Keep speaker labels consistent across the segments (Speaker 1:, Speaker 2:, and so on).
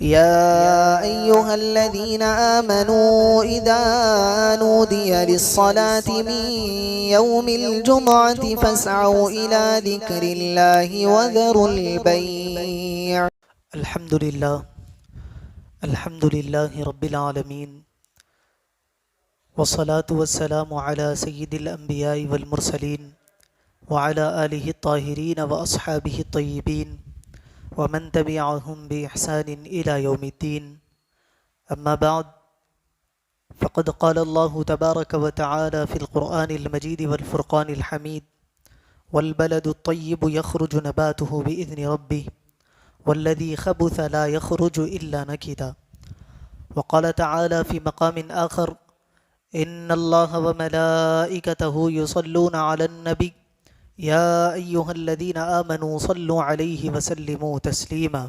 Speaker 1: يا أيها الذين آمنوا إذا نودي للصلاة من يوم الجمعة فاسعوا إلى ذكر الله وذروا البيع.
Speaker 2: الحمد لله رب العالمين، والصلاة والسلام على سيد الأنبياء والمرسلين وعلى آله الطاهرين وأصحابه الطيبين ومن تبعهم بإحسان إلى يوم الدين. أما بعد، فقد قال الله تبارك وتعالى في القرآن المجيد والفرقان الحميد: والبلد الطيب يخرج نباته بإذن ربه والذي خبث لا يخرج إلا نكدا. وقال تعالى في مقام آخر: إن الله وملائكته يصلون على النبي يا أيها الذين آمنوا صلوا عليه وسلموا تسليما.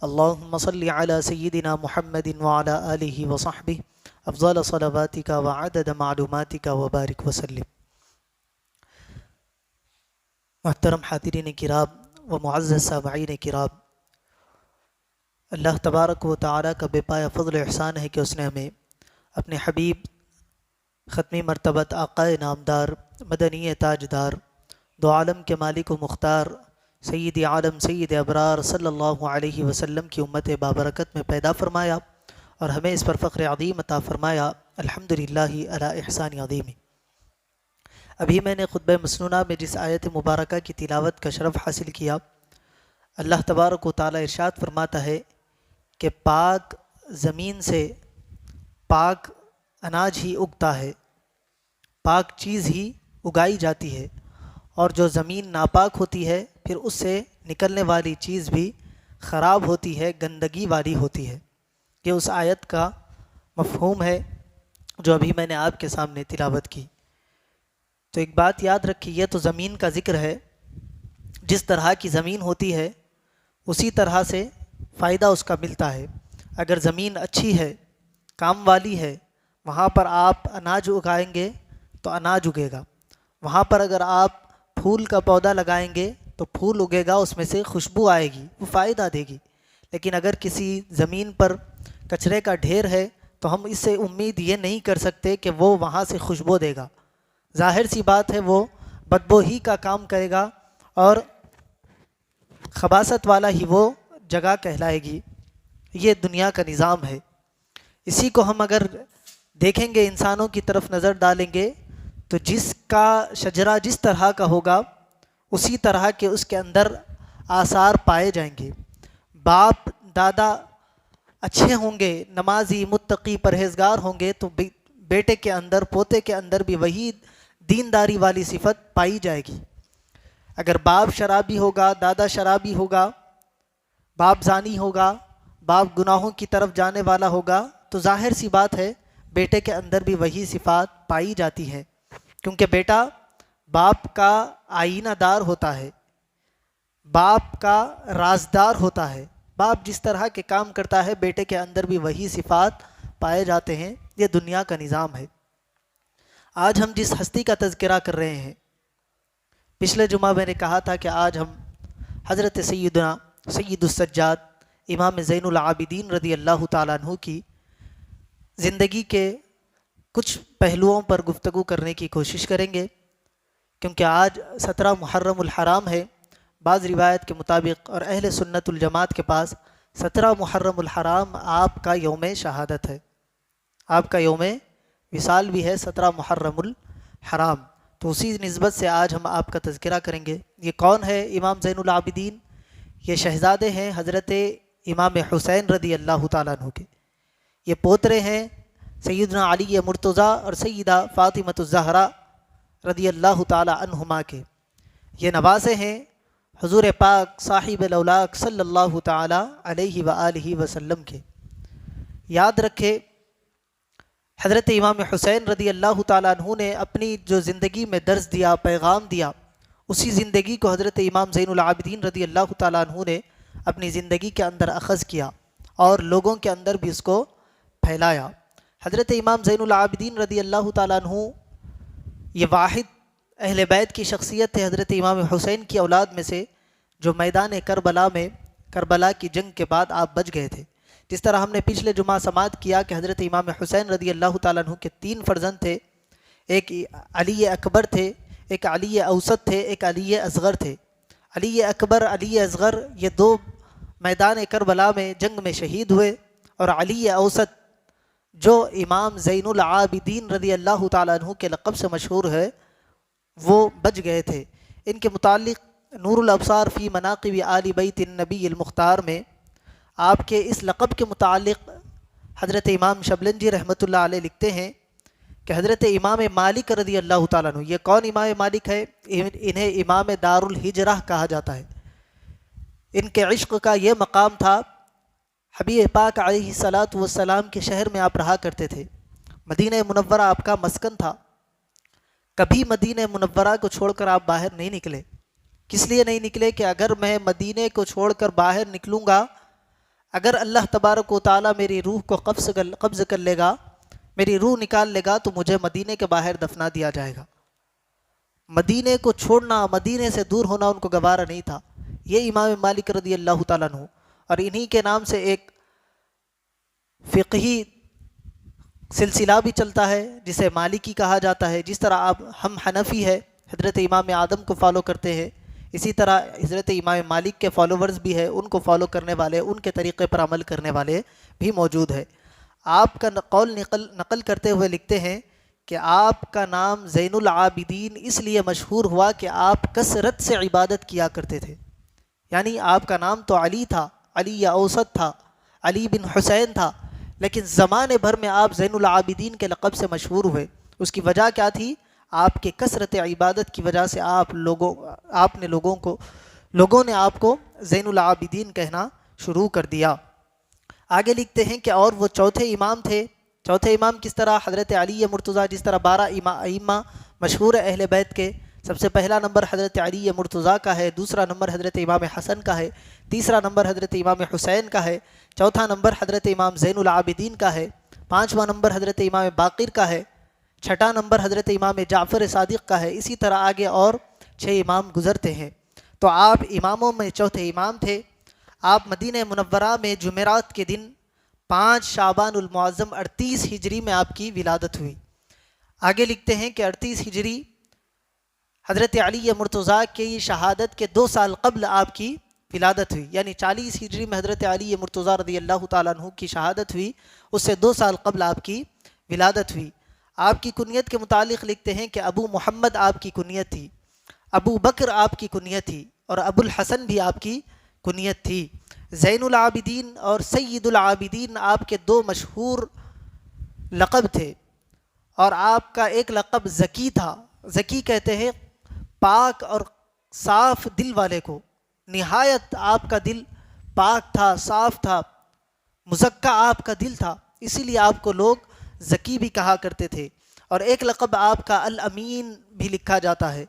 Speaker 2: اللهم صل على سيدنا محمد وعلى آله وصحبه أفضل صلواتك وعدد معلوماتك وبارك وسلم. محترم حاضرین کرام و معزز سامعین کرام، اللہ تبارک و تعالیٰ کا بے پایا فضل و احسان ہے کہ اس نے ہمیں اپنے حبیب ختمی مرتبت آقائے نامدار مدنی تاجدار دو عالم کے مالک و مختار سید عالم سید ابرار صلی اللہ علیہ وسلم کی امت بابرکت میں پیدا فرمایا اور ہمیں اس پر فخر عظیم عطا فرمایا۔ الحمدللہ علی احسان عظیم۔ ابھی میں نے خطبہ مسنونہ میں جس آیت مبارکہ کی تلاوت کا شرف حاصل کیا، اللہ تبارک و تعالیٰ ارشاد فرماتا ہے کہ پاک زمین سے پاک اناج ہی اگتا ہے، پاک چیز ہی اگائی جاتی ہے، اور جو زمین ناپاک ہوتی ہے پھر اس سے نکلنے والی چیز بھی خراب ہوتی ہے، گندگی والی ہوتی ہے۔ یہ اس آیت کا مفہوم ہے جو ابھی میں نے آپ کے سامنے تلاوت کی۔ تو ایک بات یاد رکھیے، یہ تو زمین کا ذکر ہے، جس طرح کی زمین ہوتی ہے اسی طرح سے فائدہ اس کا ملتا ہے۔ اگر زمین اچھی ہے، کام والی ہے، وہاں پر آپ اناج اگائیں گے تو اناج اگے گا۔ وہاں پر اگر آپ پھول کا پودا لگائیں گے تو پھول اگے گا، اس میں سے خوشبو آئے گی، وہ فائدہ دے گی۔ لیکن اگر کسی زمین پر کچرے کا ڈھیر ہے تو ہم اس سے امید یہ نہیں کر سکتے کہ وہ وہاں سے خوشبو دے گا۔ ظاہر سی بات ہے وہ بدبو ہی کا کام کرے گا اور خباثت والا ہی وہ جگہ کہلائے گی۔ یہ دنیا کا نظام ہے۔ اسی کو ہم اگر دیکھیں گے، انسانوں کی طرف نظر ڈالیں گے تو جس کا شجرہ جس طرح کا ہوگا اسی طرح کے اس کے اندر آثار پائے جائیں گے۔ باپ دادا اچھے ہوں گے، نمازی متقی پرہیزگار ہوں گے تو بیٹے کے اندر پوتے کے اندر بھی وہی دینداری والی صفت پائی جائے گی۔ اگر باپ شرابی ہوگا، دادا شرابی ہوگا، باپ زانی ہوگا، باپ گناہوں کی طرف جانے والا ہوگا تو ظاہر سی بات ہے بیٹے کے اندر بھی وہی صفات پائی جاتی ہیں، کیونکہ بیٹا باپ کا آئینہ دار ہوتا ہے، باپ کا رازدار ہوتا ہے۔ باپ جس طرح کے کام کرتا ہے بیٹے کے اندر بھی وہی صفات پائے جاتے ہیں۔ یہ دنیا کا نظام ہے۔ آج ہم جس ہستی کا تذکرہ کر رہے ہیں، پچھلے جمعہ میں نے کہا تھا کہ آج ہم حضرت سیدنا سید السجاد امام زین العابدین رضی اللہ تعالیٰ عنہ کی زندگی کے کچھ پہلوؤں پر گفتگو کرنے کی کوشش کریں گے، کیونکہ آج 17 محرم الحرام ہے۔ بعض روایت کے مطابق اور اہل سنت الجماعت کے پاس 17 محرم الحرام آپ کا یوم شہادت ہے، آپ کا یوم وصال بھی ہے 17 محرم الحرام۔ تو اسی نسبت سے آج ہم آپ کا تذکرہ کریں گے۔ یہ کون ہے امام زین العابدین؟ یہ شہزادے ہیں حضرت امام حسین رضی اللہ تعالیٰ عنہ کے۔ یہ پوترے ہیں سیدنا علی مرتضیٰ اور سیدہ فاطمۃ الزہرا رضی اللہ تعالیٰ عنہما کے۔ یہ نواسے ہیں حضور پاک صاحب الاولاق صلی اللہ تعالیٰ علیہ وآلہ وسلم کے۔ یاد رکھے، حضرت امام حسین رضی اللہ تعالیٰ عنہ نے اپنی جو زندگی میں درس دیا، پیغام دیا، اسی زندگی کو حضرت امام زین العابدین رضی اللہ تعالیٰ عنہ نے اپنی زندگی کے اندر اخذ کیا اور لوگوں کے اندر بھی اس کو پھیلایا۔ حضرت امام زین العابدین رضی اللہ تعالیٰ عنہ یہ واحد اہل بیت کی شخصیت ہے حضرت امام حسین کی اولاد میں سے جو میدان کربلا میں کربلا کی جنگ کے بعد آپ بچ گئے تھے۔ جس طرح ہم نے پچھلے جمعہ سماعت کیا کہ حضرت امام حسین رضی اللہ تعالیٰ عنہ کے 3 فرزند تھے، ایک علی اکبر تھے، ایک علی اوسط تھے، ایک علی اصغر تھے۔ علی اکبر، علی اصغر یہ 2 میدان کربلا میں جنگ میں شہید ہوئے، اور علی اوسط جو امام زین العابدین رضی اللہ تعالیٰ عنہ کے لقب سے مشہور ہے وہ بچ گئے تھے۔ ان کے متعلق نور الابصار فی مناقب آل بیت النبی المختار میں آپ کے اس لقب کے متعلق حضرت امام شبلنجی رحمۃ اللہ علیہ لکھتے ہیں کہ حضرت امام مالک رضی اللہ تعالیٰ عنہ، یہ کون امام مالک ہے؟ انہیں امام دار الہجرہ کہا جاتا ہے۔ ان کے عشق کا یہ مقام تھا، حبیب پاک علیہ الصلاۃ والسلام کے شہر میں آپ رہا کرتے تھے، مدینہ منورہ آپ کا مسکن تھا، کبھی مدینہ منورہ کو چھوڑ کر آپ باہر نہیں نکلے۔ کس لیے نہیں نکلے کہ اگر میں مدینہ کو چھوڑ کر باہر نکلوں گا، اگر اللہ تبارک و تعالیٰ میری روح کو قبض کر لے گا، میری روح نکال لے گا، تو مجھے مدینہ کے باہر دفنا دیا جائے گا۔ مدینہ کو چھوڑنا، مدینہ سے دور ہونا ان کو گوارا نہیں تھا۔ یہ امام مالک رضی اللہ تعالیٰ عنہ، اور انہی کے نام سے ایک فقہی سلسلہ بھی چلتا ہے جسے مالکی کہا جاتا ہے۔ جس طرح ہم حنفی ہے، حضرت امام اعظم کو فالو کرتے ہیں، اسی طرح حضرت امام مالک کے فالوورز بھی ہیں، ان کو فالو کرنے والے، ان کے طریقے پر عمل کرنے والے بھی موجود ہے۔ آپ کا قول نقل کرتے ہوئے لکھتے ہیں کہ آپ کا نام زین العابدین اس لیے مشہور ہوا کہ آپ کثرت سے عبادت کیا کرتے تھے۔ یعنی آپ کا نام تو علی تھا، علی اوسط تھا، علی بن حسین تھا، لیکن زمانے بھر میں آپ زین العابدین کے لقب سے مشہور ہوئے۔ اس کی وجہ کیا تھی؟ آپ کے کثرت عبادت کی وجہ سے لوگوں نے آپ کو زین العابدین کہنا شروع کر دیا۔ آگے لکھتے ہیں کہ اور وہ چوتھے امام تھے۔ چوتھے امام کس طرح؟ حضرت علی مرتضیٰ، جس طرح 12 ائمہ مشہور اہل بیت کے، سب سے پہلا نمبر حضرت علی مرتضیٰ کا ہے، دوسرا نمبر حضرت امام حسن کا ہے، تیسرا نمبر حضرت امام حسین کا ہے، چوتھا نمبر حضرت امام زین العابدین کا ہے، پانچواں نمبر حضرت امام باقر کا ہے، چھٹا نمبر حضرت امام جعفر صادق کا ہے۔ اسی طرح آگے اور 6 امام گزرتے ہیں۔ تو آپ اماموں میں چوتھے امام تھے۔ آپ مدینہ منورہ میں جمعرات کے دن 5 شعبان المعظم 38 ہجری میں آپ کی ولادت ہوئی۔ آگے لکھتے ہیں کہ 38 ہجری حضرت علی مرتضیٰ کی شہادت کے 2 سال قبل آپ کی ولادت ہوئی، یعنی 40 ہجری میں حضرت علی مرتضیٰ رضی اللہ تعالیٰ عنہ کی شہادت ہوئی، اس سے 2 سال قبل آپ کی ولادت ہوئی۔ آپ کی کنیت کے متعلق لکھتے ہیں کہ ابو محمد آپ کی کنیت تھی، ابو بکر آپ کی کنیت تھی، اور ابو الحسن بھی آپ کی کنیت تھی۔ زین العابدین اور سید العابدین آپ کے 2 مشہور لقب تھے، اور آپ کا ایک لقب زکی تھا۔ زکی کہتے ہیں پاک اور صاف دل والے کو، نہایت آپ کا دل پاک تھا، صاف تھا، مزکا آپ کا دل تھا، اسی لیے آپ کو لوگ زکی بھی کہا کرتے تھے۔ اور ایک لقب آپ کا الامین بھی لکھا جاتا ہے،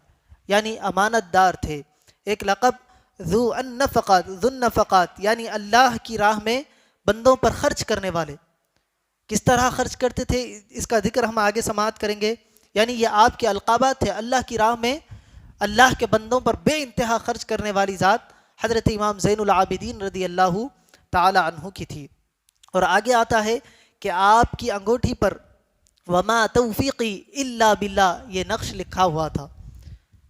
Speaker 2: یعنی امانت دار تھے۔ ایک لقب ذو النفقات، یعنی اللہ کی راہ میں بندوں پر خرچ کرنے والے۔ کس طرح خرچ کرتے تھے اس کا ذکر ہم آگے سماعت کریں گے۔ یعنی یہ آپ کے القابات تھے، اللہ کی راہ میں اللہ کے بندوں پر بے انتہا خرچ کرنے والی ذات حضرت امام زین العابدین رضی اللہ تعالی عنہ کی تھی۔ اور آگے آتا ہے کہ آپ کی انگوٹھی پر وما توفیقی الا باللہ یہ نقش لکھا ہوا تھا۔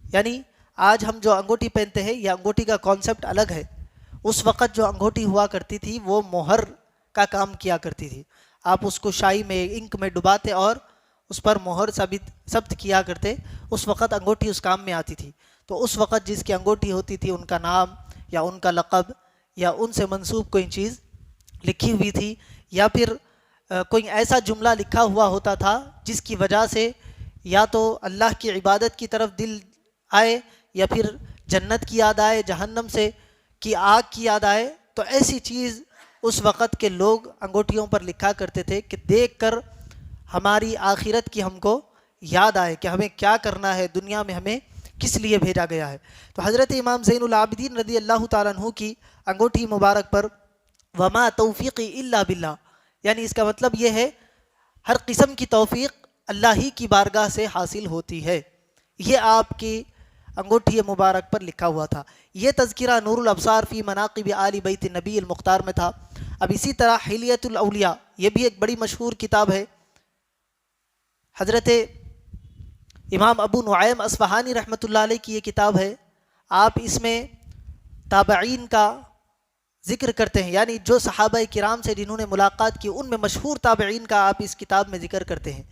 Speaker 2: یعنی آج ہم جو انگوٹھی پہنتے ہیں، یہ انگوٹھی کا کانسیپٹ الگ ہے۔ اس وقت جو انگوٹھی ہوا کرتی تھی وہ مہر کا کام کیا کرتی تھی۔ آپ اس کو شائی میں، انک میں ڈباتے اور اس پر مہر ثبت کیا کرتے، اس وقت انگوٹھی اس کام میں آتی تھی۔ تو اس وقت جس کی انگوٹھی ہوتی تھی، ان کا نام یا ان کا لقب یا ان سے منسوب کوئی چیز لکھی ہوئی تھی، یا پھر کوئی ایسا جملہ لکھا ہوا ہوتا تھا جس کی وجہ سے یا تو اللہ کی عبادت کی طرف دل آئے، یا پھر جنت کی یاد آئے، جہنم سے کی آگ کی یاد آئے۔ تو ایسی چیز اس وقت کے لوگ انگوٹھیوں پر لکھا کرتے تھے کہ دیکھ کر ہماری آخرت کی ہم کو یاد آئے کہ ہمیں کیا کرنا ہے، دنیا میں ہمیں کس لیے بھیجا گیا ہے۔ تو حضرت امام زین العابدین رضی اللہ تعالیٰ عنہ کی انگوٹھی مبارک پر وما توفیقی الا باللہ، یعنی اس کا مطلب یہ ہے ہر قسم کی توفیق اللہ ہی کی بارگاہ سے حاصل ہوتی ہے۔ یہ آپ کی انگوٹھی مبارک پر لکھا ہوا تھا۔ یہ تذکرہ نور الابصار فی مناقب آل بیت النبی المختار میں تھا۔ اب اسی طرح حلیۃ الاولیاء، یہ بھی ایک بڑی مشہور کتاب ہے، حضرت امام ابو نعیم اصفہانی رحمۃ اللہ علیہ کی یہ کتاب ہے۔ آپ اس میں تابعین کا ذکر کرتے ہیں، یعنی جو صحابہ کرام سے جنہوں نے ملاقات کی ان میں مشہور تابعین کا آپ اس کتاب میں ذکر کرتے ہیں۔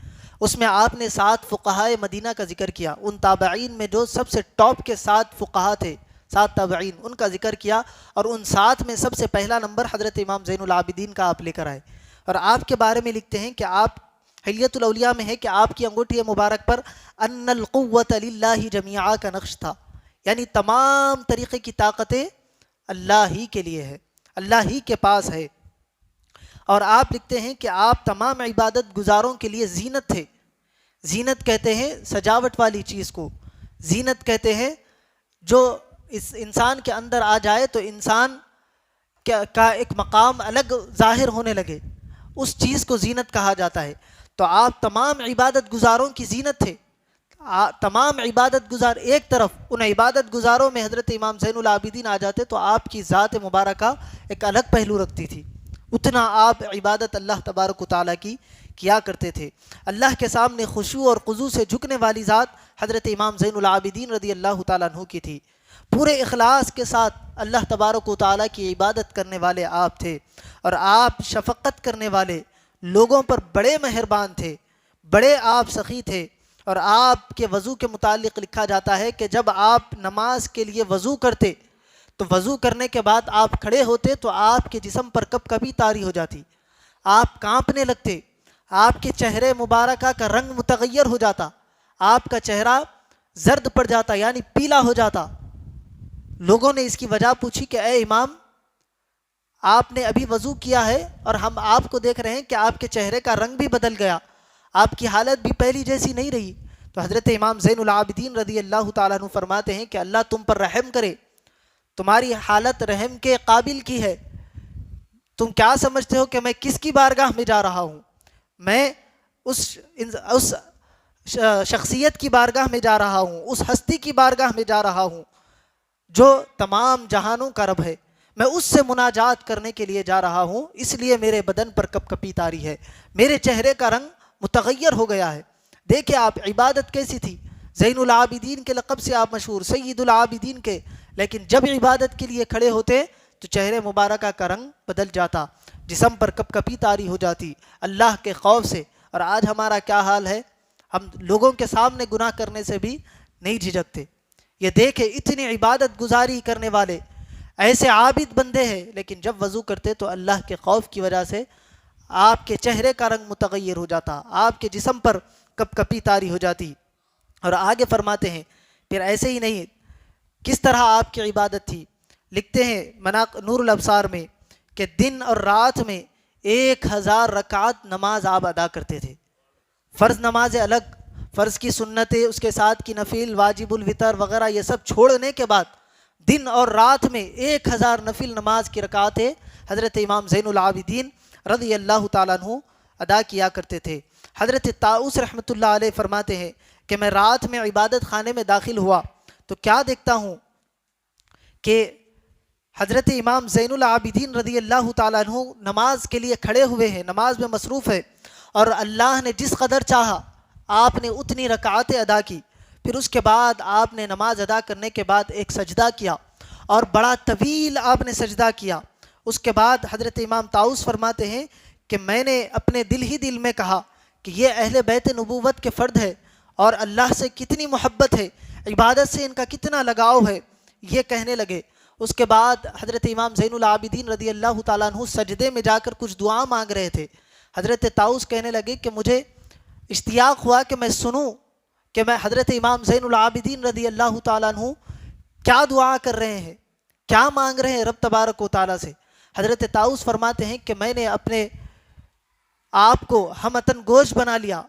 Speaker 2: اس میں آپ نے 7 فقہائے مدینہ کا ذکر کیا، ان تابعین میں جو سب سے ٹاپ کے 7 فقہا تھے، 7 تابعین، ان کا ذکر کیا، اور ان 7 میں سب سے پہلا نمبر حضرت امام زین العابدین کا آپ لے کر آئے، اور آپ کے بارے میں لکھتے ہیں کہ آپ حلیۃ الاولیاء میں ہے کہ آپ کی انگوٹھی مبارک پر ان القوۃ للہ جمیعا کا نقش تھا، یعنی تمام طریقے کی طاقتیں اللہ ہی کے لیے ہے، اللہ ہی کے پاس ہے۔ اور آپ لکھتے ہیں کہ آپ تمام عبادت گزاروں کے لیے زینت تھے۔ زینت کہتے ہیں سجاوٹ والی چیز کو، زینت کہتے ہیں جو اس انسان کے اندر آ جائے تو انسان کا ایک مقام الگ ظاہر ہونے لگے، اس چیز کو زینت کہا جاتا ہے۔ تو آپ تمام عبادت گزاروں کی زینت تھے۔ تمام عبادت گزار ایک طرف، ان عبادت گزاروں میں حضرت امام زین العابدین آ جاتے تو آپ کی ذات مبارکہ ایک الگ پہلو رکھتی تھی، اتنا آپ عبادت اللہ تبارک و تعالیٰ کی کیا کرتے تھے۔ اللہ کے سامنے خشوع اور خضوع سے جھکنے والی ذات حضرت امام زین العابدین رضی اللہ تعالیٰ عنہ کی تھی۔ پورے اخلاص کے ساتھ اللہ تبارک و تعالیٰ کی عبادت کرنے والے آپ تھے، اور آپ شفقت کرنے والے، لوگوں پر بڑے مہربان تھے، بڑے آپ سخی تھے۔ اور آپ کے وضو کے متعلق لکھا جاتا ہے کہ جب آپ نماز کے لیے وضو کرتے تو وضو کرنے کے بعد آپ کھڑے ہوتے تو آپ کے جسم پر کب کبھی طاری ہو جاتی، آپ کانپنے لگتے، آپ کے چہرے مبارکہ کا رنگ متغیر ہو جاتا، آپ کا چہرہ زرد پڑ جاتا یعنی پیلا ہو جاتا۔ لوگوں نے اس کی وجہ پوچھی کہ اے امام، آپ نے ابھی وضو کیا ہے اور ہم آپ کو دیکھ رہے ہیں کہ آپ کے چہرے کا رنگ بھی بدل گیا، آپ کی حالت بھی پہلی جیسی نہیں رہی۔ تو حضرت امام زین العابدین رضی اللہ تعالیٰ عنہ فرماتے ہیں کہ اللہ تم پر رحم کرے، تمہاری حالت رحم کے قابل کی ہے۔ تم کیا سمجھتے ہو کہ میں کس کی بارگاہ میں جا رہا ہوں؟ میں اس شخصیت کی بارگاہ میں جا رہا ہوں، اس ہستی کی بارگاہ میں جا رہا ہوں جو تمام جہانوں کا رب ہے، میں اس سے مناجات کرنے کے لیے جا رہا ہوں، اس لیے میرے بدن پر کپ کپی طاری ہے، میرے چہرے کا رنگ متغیر ہو گیا ہے۔ دیکھیں آپ عبادت کیسی تھی، زین العابدین کے لقب سے آپ مشہور، سید العابدین کے، لیکن جب عبادت کے لیے کھڑے ہوتے تو چہرے مبارکہ کا رنگ بدل جاتا، جسم پر کپ کپی طاری ہو جاتی اللہ کے خوف سے۔ اور آج ہمارا کیا حال ہے، ہم لوگوں کے سامنے گناہ کرنے سے بھی نہیں جھجکتے۔ یہ دیکھیں اتنی عبادت گزاری کرنے والے ایسے عابد بندے ہیں، لیکن جب وضو کرتے تو اللہ کے خوف کی وجہ سے آپ کے چہرے کا رنگ متغیر ہو جاتا، آپ کے جسم پر کپ کپی طاری ہو جاتی۔ اور آگے فرماتے ہیں پھر ایسے ہی نہیں، کس طرح آپ کی عبادت تھی، لکھتے ہیں نور الابصار میں کہ دن اور رات میں 1000 رکعت نماز آپ ادا کرتے تھے۔ فرض نمازیں الگ، فرض کی سنتیں، اس کے ساتھ کی نفل، واجب الوتر وغیرہ یہ سب چھوڑنے کے بعد دن اور رات میں 1000 نفل نماز کی رکعتیں حضرت امام زین العابدین رضی اللہ تعالیٰ عنہ ادا کیا کرتے تھے۔ حضرت طاؤس رحمۃ اللہ علیہ فرماتے ہیں کہ میں رات میں عبادت خانے میں داخل ہوا تو کیا دیکھتا ہوں کہ حضرت امام زین العابدین رضی اللہ تعالیٰ عنہ نماز کے لیے کھڑے ہوئے ہیں، نماز میں مصروف ہے، اور اللہ نے جس قدر چاہا آپ نے اتنی رکعتیں ادا کی۔ پھر اس کے بعد آپ نے نماز ادا کرنے کے بعد ایک سجدہ کیا اور بڑا طویل آپ نے سجدہ کیا۔ اس کے بعد حضرت امام طاؤس فرماتے ہیں کہ میں نے اپنے دل ہی دل میں کہا کہ یہ اہل بیت نبوت کے فرد ہے اور اللہ سے کتنی محبت ہے، عبادت سے ان کا کتنا لگاؤ ہے، یہ کہنے لگے۔ اس کے بعد حضرت امام زین العابدین رضی اللہ تعالیٰ عنہ سجدے میں جا کر کچھ دعا مانگ رہے تھے۔ حضرت طاؤس کہنے لگے کہ مجھے اشتیاق ہوا کہ میں سنوں کہ میں حضرت امام زین العابدین رضی اللہ تعالیٰ عنہ کیا دعا کر رہے ہیں، کیا مانگ رہے ہیں رب تبارک و تعالیٰ سے۔ حضرت طاؤس فرماتے ہیں کہ میں نے اپنے آپ کو ہمتن گوش بنا لیا،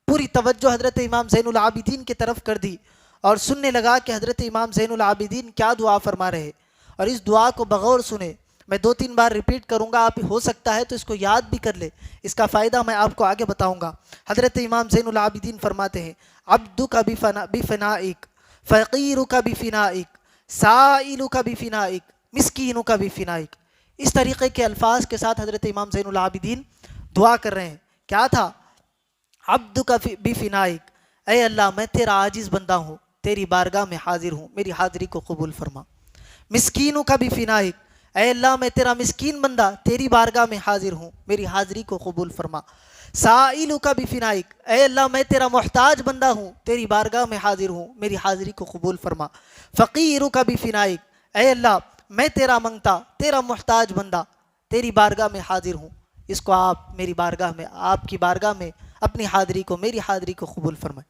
Speaker 2: پوری توجہ حضرت امام زین العابدین کی طرف کر دی اور سننے لگا کہ حضرت امام زین العابدین کیا دعا فرما رہے، اور اس دعا کو بغور سنے۔ میں 2-3 بار ریپیٹ کروں گا، آپ ہو سکتا ہے تو اس کو یاد بھی کر لے، اس کا فائدہ میں آپ کو آگے بتاؤں گا۔ حضرت امام زین العابدین فرماتے ہیں عبدک بفنائک، فقیرک بفنائک، سائلک بفنائک، مسکینک بفنائک۔ اس طریقے کے الفاظ کے ساتھ حضرت امام زین العابدین دعا کر رہے ہیں. کیا تھا؟ عبدک بفنائک، اے اللہ میں تیرا عاجز بندہ ہوں، تیری بارگاہ میں حاضر ہوں، میری حاضری کو قبول فرما. مسکینک بفنائک، اے اللہ میں تیرا مسکین بندہ تیری بارگاہ میں حاضر ہوں، میری حاضری کو قبول فرما. سائلک بفنائک، اے اللہ میں تیرا محتاج بندہ ہوں، تیری بارگاہ میں حاضر ہوں، میری حاضری کو قبول فرما. فقیرک بفنائک، اے اللہ میں تیرا منگتا، تیرا محتاج بندہ تیری بارگاہ میں حاضر ہوں، اس کو آپ میری بارگاہ میں، آپ کی بارگاہ میں اپنی حاضری کو، میری حاضری کو قبول فرمائے.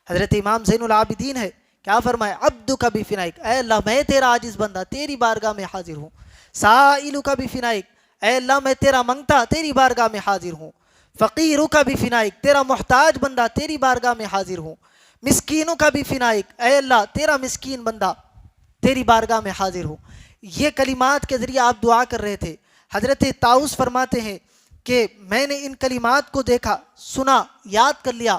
Speaker 2: حضرت امام زین العابدین ہے، کیا فرمائے؟ عبدک بفنائک، اے اللہ میں تیرا عاجز بندہ تیری بارگاہ میں حاضر ہوں. سائلک بفنائک، اے اللہ میں تیرا منگتا تیری بارگاہ میں حاضر ہوں. فقیرک بفنائک، تیرا محتاج بندہ تیری بارگاہ میں حاضر ہوں. مسکینک بفنائک، اے اللہ تیرا مسکین بندہ تیری بارگاہ میں حاضر ہوں. یہ کلمات کے ذریعے آپ دعا کر رہے تھے. حضرت طاؤس فرماتے ہیں کہ میں نے ان کلمات کو دیکھا، سنا، یاد کر لیا،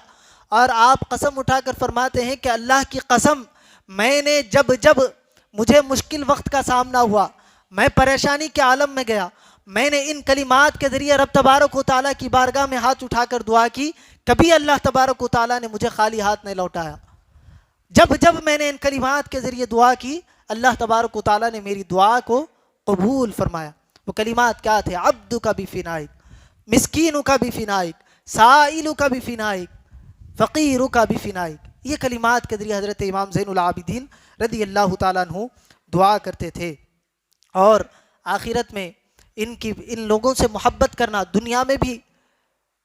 Speaker 2: اور آپ قسم اٹھا کر فرماتے ہیں کہ اللہ کی قسم، میں نے جب مجھے مشکل وقت کا سامنا ہوا، میں پریشانی کے عالم میں گیا، میں نے ان کلمات کے ذریعے رب تبارک و تعالیٰ کی بارگاہ میں ہاتھ اٹھا کر دعا کی، کبھی اللہ تبارک و تعالیٰ نے مجھے خالی ہاتھ نہیں لوٹایا. جب میں نے ان کلمات کے ذریعے دعا کی، اللہ تبارک و تعالیٰ نے میری دعا کو قبول فرمایا. وہ کلمات کیا تھے؟ عبدک بفنائک، مسکینک بفنائک، سائلک بفنائک، فقیرک بفنائک. یہ کلمات کے ذریعے حضرت امام زین العابدین رضی اللہ تعالیٰ عنہ دعا کرتے تھے. اور آخرت میں ان لوگوں سے محبت کرنا دنیا میں بھی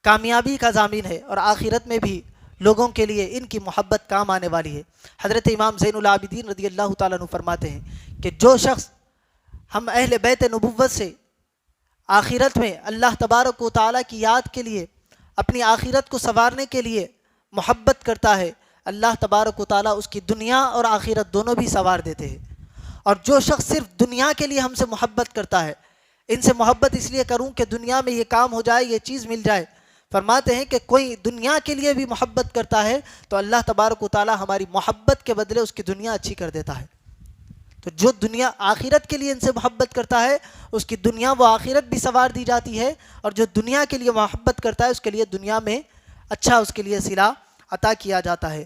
Speaker 2: کامیابی کا ضامن ہے، اور آخرت میں بھی لوگوں کے لیے ان کی محبت کام آنے والی ہے. حضرت امام زین العابدین رضی اللہ تعالیٰ عنہ فرماتے ہیں کہ جو شخص ہم اہل بیت نبوت سے آخرت میں اللہ تبارک و تعالیٰ کی یاد کے لیے، اپنی آخرت کو سنوارنے کے لیے محبت کرتا ہے، اللہ تبارک و تعالیٰ اس کی دنیا اور آخرت دونوں بھی سنوار دیتے ہیں. اور جو شخص صرف دنیا کے لیے ہم سے محبت کرتا ہے، ان سے محبت اس لیے کروں کہ دنیا میں یہ کام ہو جائے، یہ چیز مل جائے، فرماتے ہیں کہ کوئی دنیا کے لیے بھی محبت کرتا ہے تو اللہ تبارک و تعالیٰ ہماری محبت کے بدلے اس کی دنیا اچھی کر دیتا ہے. تو جو دنیا آخرت کے لیے ان سے محبت کرتا ہے، اس کی دنیا و آخرت بھی سنوار دی جاتی ہے، اور جو دنیا کے لیے محبت کرتا ہے اس کے لیے دنیا میں اچھا اس کے لیے صلہ عطا کیا جاتا ہے.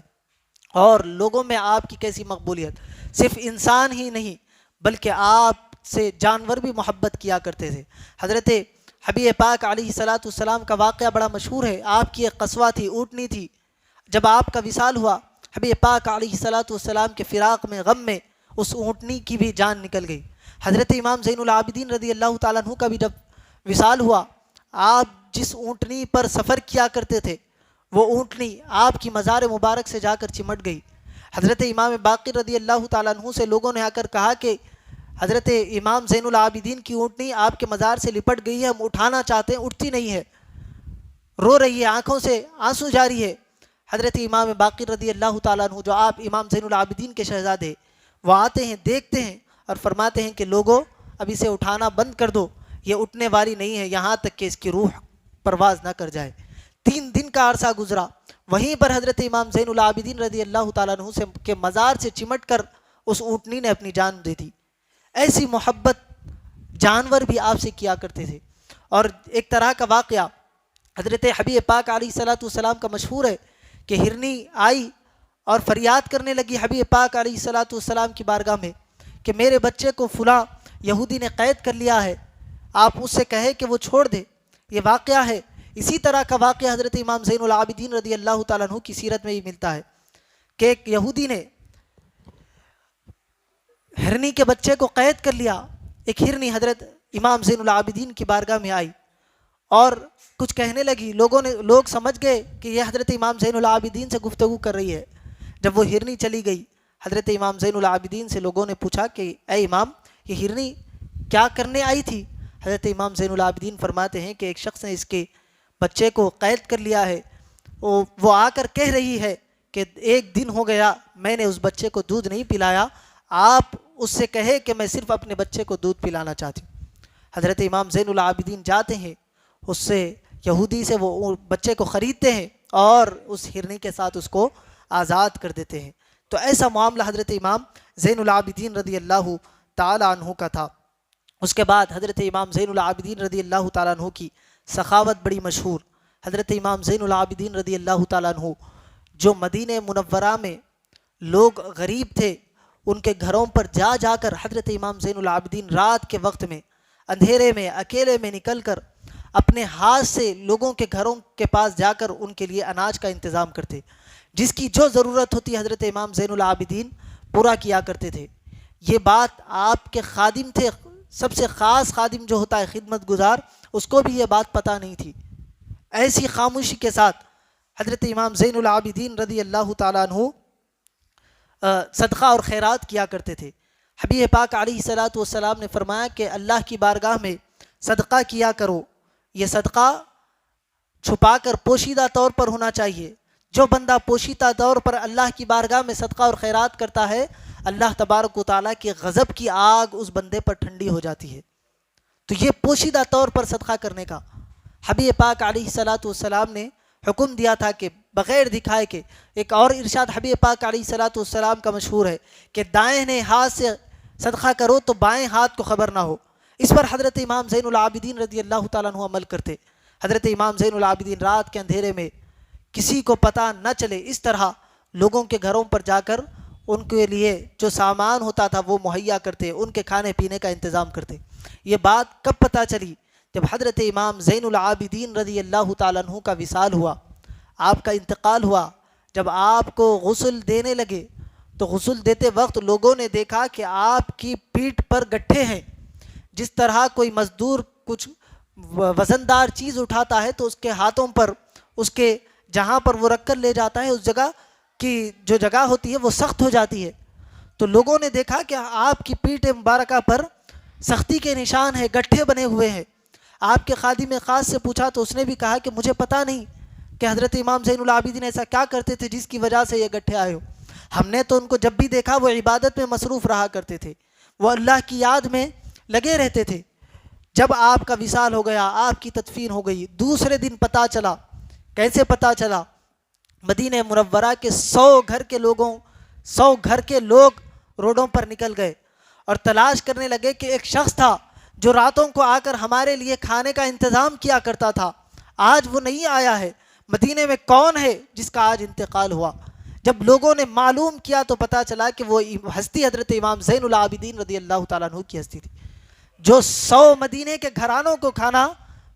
Speaker 2: اور لوگوں میں آپ کی کیسی مقبولیت، صرف انسان ہی نہیں بلکہ آپ سے جانور بھی محبت کیا کرتے تھے. حضرت حبیب پاک علیہ السلام کا واقعہ بڑا مشہور ہے. آپ کی ایک قصوہ تھی، اونٹنی تھی. جب آپ کا وصال ہوا، حبیب پاک علیہ السلام کے فراق میں، غم میں، اس اونٹنی کی بھی جان نکل گئی. حضرت امام زین العابدین رضی اللہ تعالیٰ عنہ کا بھی جب وصال ہوا، آپ جس اونٹنی پر سفر کیا کرتے تھے وہ اونٹنی آپ کی مزار مبارک سے جا کر چمٹ گئی. حضرت امام باقر رضی اللہ تعالیٰ عنہ سے لوگوں نے آ کر کہا کہ حضرت امام زین العابدین کی اونٹنی آپ کے مزار سے لپٹ گئی ہے، ہم اٹھانا چاہتے ہیں، اٹھتی نہیں ہے، رو رہی ہے، آنکھوں سے آنسو جاری ہے. حضرت امام باقر رضی اللہ تعالیٰ عنہ، جو آپ امام زین العابدین کے شہزادے، وہ آتے ہیں، دیکھتے ہیں اور فرماتے ہیں کہ لوگوں اب اسے اٹھانا بند کر دو، یہ اٹھنے والی نہیں ہے یہاں تک کہ اس کی روح پرواز نہ کر جائے. 3 دن کا عرصہ گزرا، وہیں پر حضرت امام زین العابدین رضی اللہ تعالیٰ عنہ سے کے مزار سے چمٹ کر اس اونٹنی نے اپنی جان دے دی. ایسی محبت جانور بھی آپ سے کیا کرتے تھے. اور ایک طرح کا واقعہ حضرت حبیب پاک علیہ السلام کا مشہور ہے کہ ہرنی آئی اور فریاد کرنے لگی حبیب پاک علیہ السلام کی بارگاہ میں کہ میرے بچے کو فلاں یہودی نے قید کر لیا ہے، آپ اس سے کہے کہ وہ چھوڑ دے. یہ واقعہ ہے. اسی طرح کا واقعہ حضرت امام زین العابدین رضی اللہ تعالیٰ عنہ کی سیرت میں ہی ملتا ہے کہ ایک یہودی نے ہرنی کے بچے کو قید کر لیا. ایک ہرنی حضرت امام زین العابدین کی بارگاہ میں آئی اور کچھ کہنے لگی. لوگ سمجھ گئے کہ یہ حضرت امام زین العابدین سے گفتگو کر رہی ہے. جب وہ ہرنی چلی گئی، حضرت امام زین العابدین سے لوگوں نے پوچھا کہ اے امام، یہ ہرنی کیا کرنے آئی تھی؟ حضرت امام زین العابدین فرماتے ہیں کہ ایک شخص نے اس کے بچے کو قید کر لیا ہے، وہ آ کر کہہ رہی ہے کہ 1 دن ہو گیا میں نے اس بچے کو دودھ نہیں پلایا، آپ اس سے کہے کہ میں صرف اپنے بچے کو دودھ پلانا چاہتی ہوں. حضرت امام زین العابدین جاتے ہیں، اس سے یہودی سے وہ بچے کو خریدتے ہیں اور اس ہرنی کے ساتھ اس کو آزاد کر دیتے ہیں. تو ایسا معاملہ حضرت امام زین العابدین رضی اللہ تعالی عنہ کا تھا. اس کے بعد حضرت امام زین العابدین رضی اللہ تعالیٰ عنہ کی سخاوت بڑی مشہور. حضرت امام زین العابدین رضی اللہ تعالیٰ عنہ جو مدینہ منورہ میں لوگ غریب تھے ان کے گھروں پر جا جا کر حضرت امام زین العابدین رات کے وقت میں اندھیرے میں اکیلے میں نکل کر اپنے ہاتھ سے لوگوں کے گھروں کے پاس جا کر ان کے لیے اناج کا انتظام کرتے. جس کی جو ضرورت ہوتی حضرت امام زین العابدین پورا کیا کرتے تھے. یہ بات آپ کے خادم تھے، سب سے خاص خادم جو ہوتا ہے خدمت گزار، اس کو بھی یہ بات پتہ نہیں تھی. ایسی خاموشی کے ساتھ حضرت امام زین العابدین رضی اللہ تعالیٰ عنہ صدقہ اور خیرات کیا کرتے تھے. حبیب پاک علیہ الصلاۃ والسلام نے فرمایا کہ اللہ کی بارگاہ میں صدقہ کیا کرو. یہ صدقہ چھپا کر پوشیدہ طور پر ہونا چاہیے. جو بندہ پوشیدہ طور پر اللہ کی بارگاہ میں صدقہ اور خیرات کرتا ہے، اللہ تبارک و تعالیٰ کے غضب کی آگ اس بندے پر ٹھنڈی ہو جاتی ہے. تو یہ پوشیدہ طور پر صدقہ کرنے کا حبیب پاک علیہ الصلاۃ والسلام نے حکم دیا تھا کہ بغیر دکھائے کے. ایک اور ارشاد حبیب پاک علیہ الصلاۃ والسلام کا مشہور ہے کہ دائیں ہاتھ سے صدقہ کرو تو بائیں ہاتھ کو خبر نہ ہو. اس پر حضرت امام زین العابدین رضی اللہ تعالیٰ عنہ عمل کرتے. حضرت امام زین العابدین رات کے اندھیرے میں کسی کو پتہ نہ چلے اس طرح لوگوں کے گھروں پر جا کر ان کے لیے جو سامان ہوتا تھا وہ مہیا کرتے، ان کے کھانے پینے کا انتظام کرتے. یہ بات کب پتہ چلی؟ جب حضرت امام زین العابدین رضی اللہ تعالیٰ عنہ کا وصال ہوا، آپ کا انتقال ہوا. جب آپ کو غسل دینے لگے تو غسل دیتے وقت لوگوں نے دیکھا کہ آپ کی پیٹھ پر گٹھے ہیں. جس طرح کوئی مزدور کچھ وزندار چیز اٹھاتا ہے تو اس کے ہاتھوں پر، اس کے جہاں پر وہ رکھ کر لے جاتا ہے، اس جگہ کی جو جگہ ہوتی ہے وہ سخت ہو جاتی ہے. تو لوگوں نے دیکھا کہ آپ کی پیٹھ مبارکہ پر سختی کے نشان ہیں، گٹھے بنے ہوئے ہیں. آپ کے خادم خاص سے پوچھا تو اس نے بھی کہا کہ مجھے پتہ نہیں کہ حضرت امام زین العابدین ایسا کیا کرتے تھے جس کی وجہ سے یہ گٹھے آئے ہو. ہم نے تو ان کو جب بھی دیکھا وہ عبادت میں مصروف رہا کرتے تھے، وہ اللہ کی یاد میں لگے رہتے تھے. جب آپ کا وصال ہو گیا، آپ کی تدفین ہو گئی، دوسرے دن پتہ چلا. کیسے پتہ چلا؟ مدینہ منورہ کے 100 گھر کے لوگ روڈوں پر نکل گئے اور تلاش کرنے لگے کہ ایک شخص تھا جو راتوں کو آ کر ہمارے لیے کھانے کا انتظام کیا کرتا تھا، آج وہ نہیں آیا ہے. مدینہ میں کون ہے جس کا آج انتقال ہوا؟ جب لوگوں نے معلوم کیا تو پتہ چلا کہ وہ ہستی حضرت امام زین العابدین رضی اللہ تعالیٰ عنہ کی ہستی تھی جو 100 مدینہ کے گھرانوں کو کھانا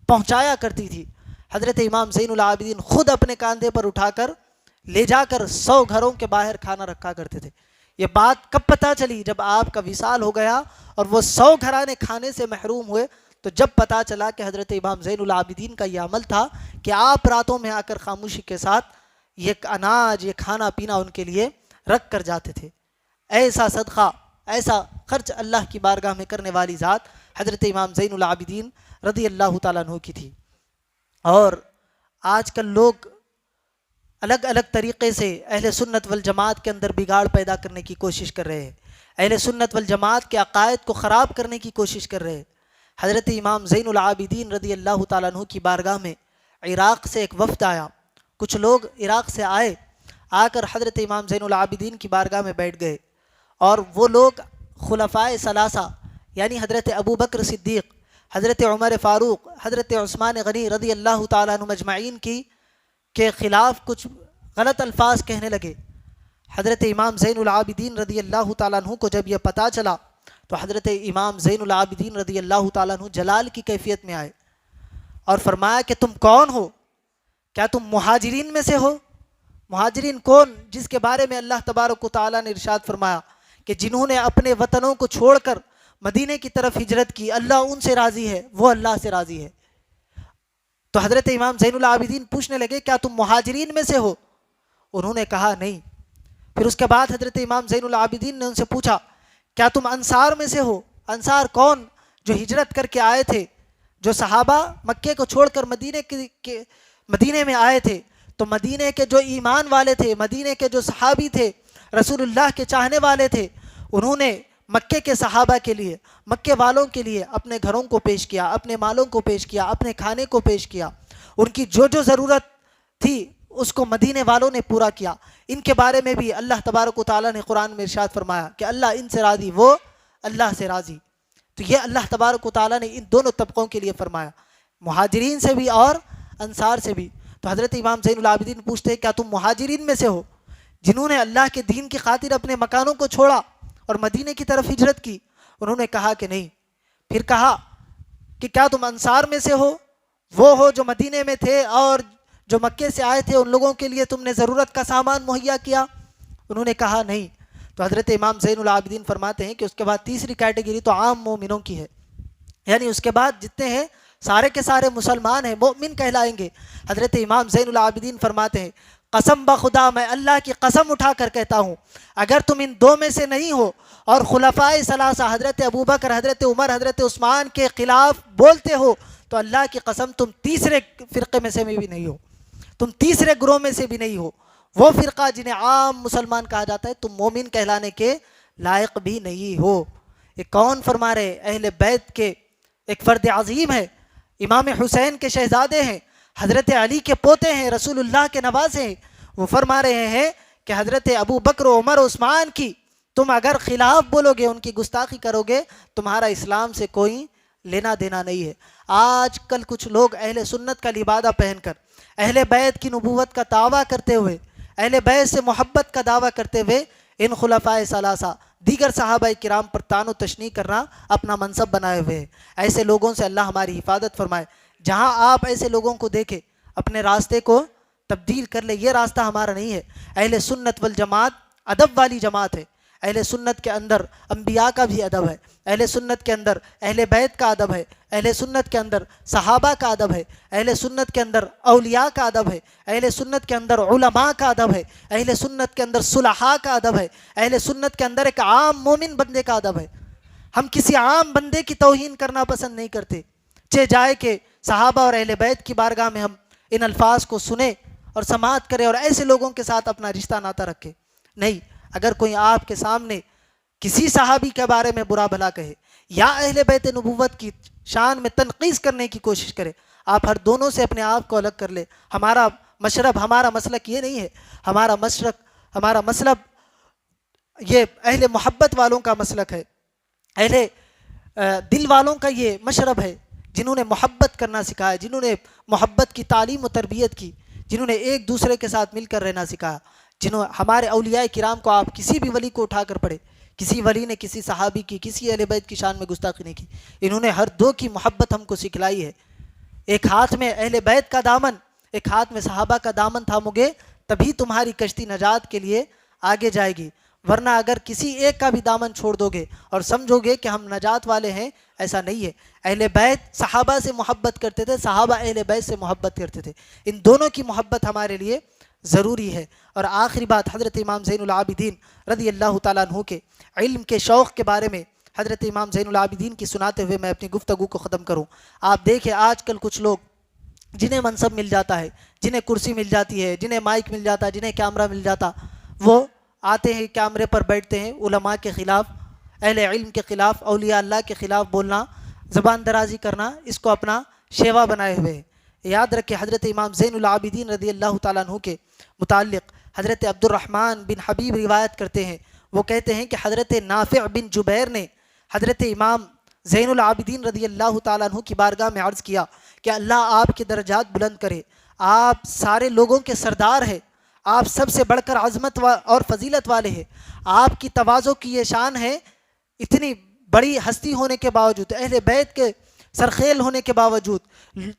Speaker 2: پہنچایا کرتی تھی. حضرت امام زین العابدین خود اپنے کاندھے پر اٹھا کر لے جا کر 100 گھروں کے باہر کھانا رکھا کرتے تھے. یہ بات کب پتہ چلی؟ جب آپ کا وصال ہو گیا اور وہ 100 گھرانے کھانے سے محروم ہوئے. تو جب پتہ چلا کہ حضرت امام زین العابدین کا یہ عمل تھا کہ آپ راتوں میں آ کر خاموشی کے ساتھ یہ اناج، یہ کھانا پینا ان کے لیے رکھ کر جاتے تھے. ایسا صدقہ، ایسا خرچ اللہ کی بارگاہ میں کرنے والی ذات حضرت امام زین العابدین رضی اللہ تعالیٰ عنہ کی تھی. اور آج کل لوگ الگ الگ طریقے سے اہل سنت والجماعت کے اندر بگاڑ پیدا کرنے کی کوشش کر رہے ہیں، اہل سنت والجماعت کے عقائد کو خراب کرنے کی کوشش کر رہے ہیں. حضرت امام زین العابدین رضی اللہ تعالیٰ عنہ کی بارگاہ میں عراق سے ایک وفد آیا. کچھ لوگ عراق سے آئے، آ کر حضرت امام زین العابدین کی بارگاہ میں بیٹھ گئے. اور وہ لوگ خلفائے ثلاثہ یعنی حضرت ابو بکر صدیق، حضرت عمر فاروق، حضرت عثمان غنی رضی اللہ تعالیٰ عنہ مجمعین کے خلاف کچھ غلط الفاظ کہنے لگے. حضرت امام زین العابدین رضی اللہ تعالیٰ عنہ کو جب یہ پتہ چلا تو حضرت امام زین العابدین رضی اللہ تعالیٰ عنہ جلال کی کیفیت میں آئے اور فرمایا کہ تم کون ہو؟ کیا تم مہاجرین میں سے ہو؟ مہاجرین کون؟ جس کے بارے میں اللہ تبارک و تعالیٰ نے ارشاد فرمایا کہ جنہوں نے اپنے وطنوں کو چھوڑ کر مدینہ کی طرف ہجرت کی، اللہ ان سے راضی ہے، وہ اللہ سے راضی ہے. تو حضرت امام زین العابدین پوچھنے لگے کیا تم مہاجرین میں سے ہو؟ انہوں نے کہا نہیں. پھر اس کے بعد حضرت امام زین العابدین نے ان سے پوچھا کیا تم انصار میں سے ہو؟ انصار کون؟ جو ہجرت کر کے آئے تھے، جو صحابہ مکے کو چھوڑ کر مدینہ میں آئے تھے. تو مدینہ کے جو ایمان والے تھے، مدینہ کے جو صحابی تھے، رسول اللہ کے چاہنے والے تھے، انہوں نے مکے کے صحابہ کے لیے، مکے والوں کے لیے اپنے گھروں کو پیش کیا، اپنے مالوں کو پیش کیا، اپنے کھانے کو پیش کیا. ان کی جو جو ضرورت تھی اس کو مدینے والوں نے پورا کیا. ان کے بارے میں بھی اللہ تبارک و تعالیٰ نے قرآن میں ارشاد فرمایا کہ اللہ ان سے راضی، وہ اللہ سے راضی. تو یہ اللہ تبارک و تعالیٰ نے ان دونوں طبقوں کے لیے فرمایا، مہاجرین سے بھی اور انصار سے بھی۔ تو حضرت امام زین العابدین پوچھتے ہیں کیا تم مہاجرین میں سے ہو جنہوں نے اللہ کے دین کی خاطر اپنے مکانوں کو چھوڑا اور مدینے کی طرف ہجرت کی؟ انہوں نے کہا کہ نہیں۔ پھر کہا کہ کیا تم انصار میں سے ہو، وہ ہو جو مدینے میں تھے اور جو مکے سے آئے تھے ان لوگوں کے لیے تم نے ضرورت کا سامان مہیا کیا؟ انہوں نے کہا نہیں۔ تو حضرت امام زین العابدین فرماتے ہیں کہ اس کے بعد تیسری کیٹیگری تو عام مومنوں کی ہے، یعنی اس کے بعد جتنے ہیں سارے کے سارے مسلمان ہیں، مومن کہلائیں گے۔ حضرت امام زین العابدین فرماتے ہیں قسم بخدا میں اللہ کی قسم اٹھا کر کہتا ہوں اگر تم ان دو میں سے نہیں ہو اور خلفائے ثلاثہ حضرت ابوبکر، حضرت عمر، حضرت عثمان کے خلاف بولتے ہو تو اللہ کی قسم تم تیسرے فرقے میں سے بھی نہیں ہو، تم تیسرے گروہ میں سے بھی نہیں ہو، وہ فرقہ جنہیں عام مسلمان کہا جاتا ہے، تم مومن کہلانے کے لائق بھی نہیں ہو۔ یہ کون فرما رہے؟ اہل بیت کے ایک فرد عظیم ہے، امام حسین کے شہزادے ہیں، حضرت علی کے پوتے ہیں، رسول اللہ کے نواسے ہیں۔ وہ فرما رہے ہیں کہ حضرت ابو بکر و عمر و عثمان کی تم اگر خلاف بولو گے، ان کی گستاخی کرو گے، تمہارا اسلام سے کوئی لینا دینا نہیں ہے۔ آج کل کچھ لوگ اہل سنت کا لبادہ پہن کر اہل بیت کی نبوت کا دعویٰ کرتے ہوئے، اہل بیت سے محبت کا دعویٰ کرتے ہوئے ان خلفائے ثلاثہ دیگر صحابہ کرام پر طعن و تشنیع کرنا اپنا منصب بنائے ہوئے ہیں۔ ایسے لوگوں سے اللہ ہماری حفاظت فرمائے۔ جہاں آپ ایسے لوگوں کو دیکھیں اپنے راستے کو تبدیل کر لے، یہ راستہ ہمارا نہیں ہے۔ اہل سنت والجماعت ادب والی جماعت ہے۔ اہل سنت کے اندر انبیاء کا بھی ادب ہے، اہل سنت کے اندر اہل بیت کا ادب ہے، اہل سنت کے اندر صحابہ کا ادب ہے، اہل سنت کے اندر اولیاء کا ادب ہے، اہل سنت کے اندر علماء کا ادب ہے، اہل سنت کے اندر صلحاء کا ادب ہے، اہل سنت کے اندر ایک عام مومن بندے کا ادب ہے۔ ہم کسی عام بندے کی توہین کرنا پسند نہیں کرتے، چہ جائے کہ صحابہ اور اہل بیت کی بارگاہ میں ہم ان الفاظ کو سنیں اور سماعت کریں اور ایسے لوگوں کے ساتھ اپنا رشتہ ناتا رکھے۔ نہیں، اگر کوئی آپ کے سامنے کسی صحابی کے بارے میں برا بھلا کہے یا اہل بیت نبوت کی شان میں تنقیص کرنے کی کوشش کرے، آپ ہر دونوں سے اپنے آپ کو الگ کر لے۔ ہمارا مشرب، ہمارا مسلک یہ نہیں ہے۔ ہمارا مسلب یہ اہل محبت والوں کا مسلک ہے، اہل دل والوں کا یہ مشرب ہے، جنہوں نے محبت کرنا سکھایا، جنہوں نے محبت کی تعلیم و تربیت کی، جنہوں نے ایک دوسرے کے ساتھ مل کر رہنا سکھایا، جنہوں ہمارے اولیاء کرام کو آپ کسی بھی ولی کو اٹھا کر پڑھے، کسی ولی نے کسی صحابی کی، کسی اہل بیت کی شان میں گستاخی نہیں کی۔ انہوں نے ہر دو کی محبت ہم کو سکھلائی ہے۔ ایک ہاتھ میں اہل بیت کا دامن، ایک ہاتھ میں صحابہ کا دامن تھامو گے تبھی تمہاری کشتی نجات کے لیے آگے جائے گی، ورنہ اگر کسی ایک کا بھی دامن چھوڑ دو گے اور سمجھو گے کہ ہم نجات والے ہیں، ایسا نہیں ہے۔ اہل بیت صحابہ سے محبت کرتے تھے، صحابہ اہل بیت سے محبت کرتے تھے۔ ان دونوں کی محبت ہمارے لیے ضروری ہے۔ اور آخری بات حضرت امام زین العابدین رضی اللہ تعالیٰ عنہ کے علم کے شوق کے بارے میں حضرت امام زین العابدین کی سناتے ہوئے میں اپنی گفتگو کو ختم کروں۔ آپ دیکھیں آج کل کچھ لوگ جنہیں منصب مل جاتا ہے، جنہیں کرسی مل جاتی ہے، جنہیں مائک مل جاتا ہے، جنہیں کیمرہ مل جاتا، وہ آتے ہیں کیمرے پر بیٹھتے ہیں، علماء کے خلاف، اہل علم کے خلاف، اولیاء اللہ کے خلاف بولنا، زبان درازی کرنا، اس کو اپنا شیوا بنائے ہوئے ہیں۔ یاد رکھیں حضرت امام زین العابدین رضی اللہ تعالیٰ عنہ کے متعلق حضرت عبد الرحمن بن حبیب روایت کرتے ہیں، وہ کہتے ہیں کہ حضرت نافع بن جبیر نے حضرت امام زین العابدین رضی اللہ تعالیٰ عنہ کی بارگاہ میں عرض کیا کہ اللہ آپ کے درجات بلند کرے، آپ سارے لوگوں کے سردار ہیں، آپ سب سے بڑھ کر عظمت اور فضیلت والے ہیں، آپ کی تواضع کی یہ شان ہے، اتنی بڑی ہستی ہونے کے باوجود، اہل بیت کے سرخیل ہونے کے باوجود،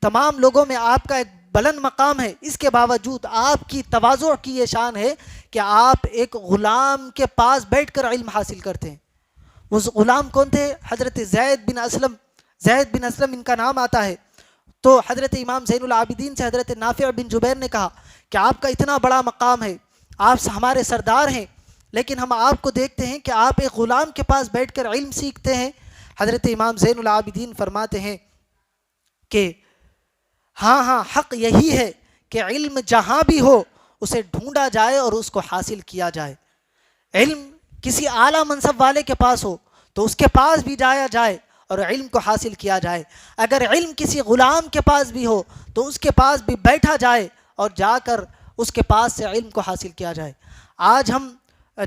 Speaker 2: تمام لوگوں میں آپ کا ایک بلند مقام ہے، اس کے باوجود آپ کی تواضع کی یہ شان ہے کہ آپ ایک غلام کے پاس بیٹھ کر علم حاصل کرتے ہیں۔ وہ غلام کون تھے؟ حضرت زید بن اسلم ان کا نام آتا ہے۔ تو حضرت امام زین العابدین سے حضرت نافع بن جبیر نے کہا کہ آپ کا اتنا بڑا مقام ہے، آپ ہمارے سردار ہیں، لیکن ہم آپ کو دیکھتے ہیں کہ آپ ایک غلام کے پاس بیٹھ کر علم سیکھتے ہیں۔ حضرت امام زین العابدین فرماتے ہیں کہ ہاں حق یہی ہے کہ علم جہاں بھی ہو اسے ڈھونڈا جائے اور اس کو حاصل کیا جائے۔ علم کسی اعلیٰ منصب والے کے پاس ہو تو اس کے پاس بھی جایا جائے اور علم کو حاصل کیا جائے، اگر علم کسی غلام کے پاس بھی ہو تو اس کے پاس بھی بیٹھا جائے اور جا کر اس کے پاس سے علم کو حاصل کیا جائے۔ آج ہم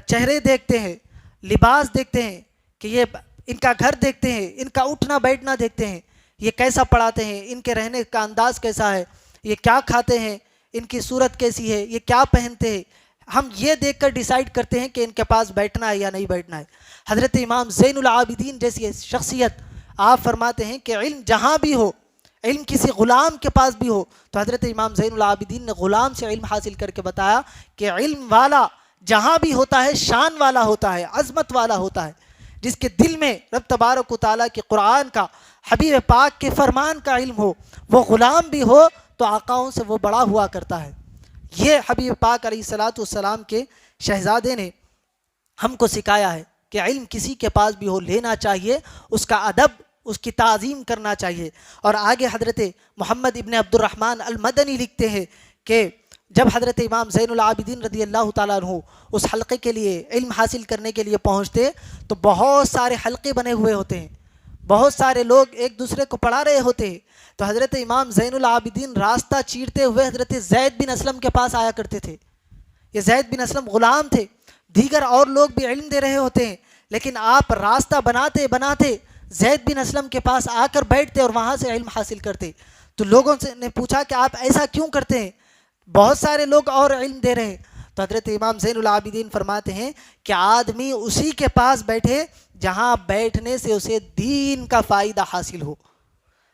Speaker 2: چہرے دیکھتے ہیں، لباس دیکھتے ہیں کہ یہ ان کا گھر دیکھتے ہیں، ان کا اٹھنا بیٹھنا دیکھتے ہیں، یہ کیسا پڑھاتے ہیں، ان کے رہنے کا انداز کیسا ہے، یہ کیا کھاتے ہیں، ان کی صورت کیسی ہے، یہ کیا پہنتے ہیں، ہم یہ دیکھ کر ڈیسائیڈ کرتے ہیں کہ ان کے پاس بیٹھنا ہے یا نہیں بیٹھنا ہے۔ حضرت امام زین العابدین جیسی شخصیت، آپ فرماتے ہیں کہ علم جہاں بھی ہو، علم کسی غلام کے پاس بھی ہو، تو حضرت امام زین العابدین نے غلام سے علم حاصل کر کے بتایا کہ علم والا جہاں بھی ہوتا ہے شان والا ہوتا ہے، عظمت والا ہوتا ہے۔ جس کے دل میں رب تبارک و تعالیٰ کے قرآن کا، حبیب پاک کے فرمان کا علم ہو، وہ غلام بھی ہو تو آقاؤں سے وہ بڑا ہوا کرتا ہے۔ یہ حبیب پاک علیہ الصلاۃ والسلام کے شہزادے نے ہم کو سکھایا ہے کہ علم کسی کے پاس بھی ہو لینا چاہیے، اس کا ادب، اس کی تعظیم کرنا چاہیے۔ اور آگے حضرت محمد ابن عبد الرحمن المدنی لکھتے ہیں کہ جب حضرت امام زین العابدین رضی اللہ تعالیٰ عنہ اس حلقے کے لیے، علم حاصل کرنے کے لیے پہنچتے تو بہت سارے حلقے بنے ہوئے ہوتے ہیں، بہت سارے لوگ ایک دوسرے کو پڑھا رہے ہوتے ہیں۔ تو حضرت امام زین العابدین راستہ چیرتے ہوئے حضرت زید بن اسلم کے پاس آیا کرتے تھے۔ یہ زید بن اسلم غلام تھے، دیگر اور لوگ بھی علم دے رہے ہوتے ہیں، لیکن آپ راستہ بناتے بناتے زید بن اسلم کے پاس آ کر بیٹھتے اور وہاں سے علم حاصل کرتے۔ تو لوگوں نے پوچھا کہ آپ ایسا کیوں کرتے ہیں، بہت سارے لوگ اور علم دے رہے ہیں۔ تو حضرت امام زین العابدین فرماتے ہیں کہ آدمی اسی کے پاس بیٹھے جہاں بیٹھنے سے اسے دین کا فائدہ حاصل ہو۔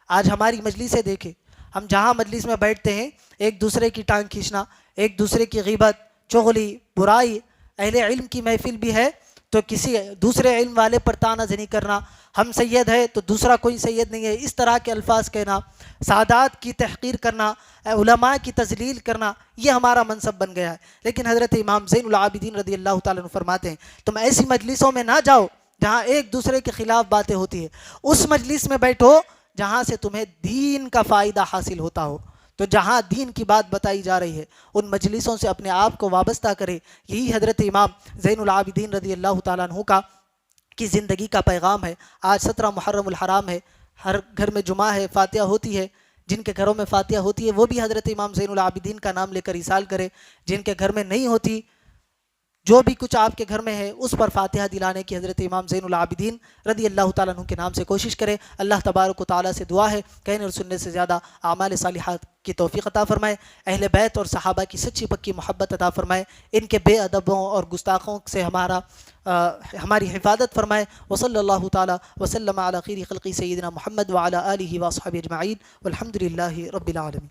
Speaker 2: آج ہماری مجلسیں دیکھیں، ہم جہاں مجلس میں بیٹھتے ہیں ایک دوسرے کی ٹانگ کھینچنا، ایک دوسرے کی غیبت، چغلی، برائی، اہل علم کی محفل بھی ہے تو کسی دوسرے علم والے پر طعنہ زنی کرنا، ہم سید ہے تو دوسرا کوئی سید نہیں ہے، اس طرح کے الفاظ کہنا، سادات کی تحقیر کرنا، علماء کی تذلیل کرنا، یہ ہمارا منصب بن گیا ہے۔ لیکن حضرت امام زین العابدین رضی اللہ تعالیٰ عنہ فرماتے ہیں تم ایسی مجلسوں میں نہ جاؤ جہاں ایک دوسرے کے خلاف باتیں ہوتی ہیں، اس مجلس میں بیٹھو جہاں سے تمہیں دین کا فائدہ حاصل ہوتا ہو۔ تو جہاں دین کی بات بتائی جا رہی ہے ان مجلسوں سے اپنے آپ کو وابستہ کرے۔ یہی حضرت امام زین العابدین رضی اللہ تعالیٰ عنہ کی زندگی کا پیغام ہے۔ آج 17 محرم الحرام ہے، ہر گھر میں جمعہ ہے، فاتحہ ہوتی ہے، جن کے گھروں میں فاتحہ ہوتی ہے وہ بھی حضرت امام زین العابدین کا نام لے کر ایصال کرے، جن کے گھر میں نہیں ہوتی، جو بھی کچھ آپ کے گھر میں ہے اس پر فاتحہ دلانے کی حضرت امام زین العابدین رضی اللہ تعالیٰ عنہ کے نام سے کوشش کرے۔ اللہ تبارک و تعالیٰ سے دعا ہے کہنے اور سننے سے زیادہ اعمال صالحات کی توفیق عطا فرمائے، اہل بیت اور صحابہ کی سچی پکی محبت عطا فرمائے، ان کے بے ادبوں اور گستاخوں سے ہماری حفاظت فرمائے۔ وصلی اللہ تعالیٰ وسلم علی خیر خلقی سیدنا محمد وعلی آلہ واصحابہ اجمعین والحمد للہ رب العالمین۔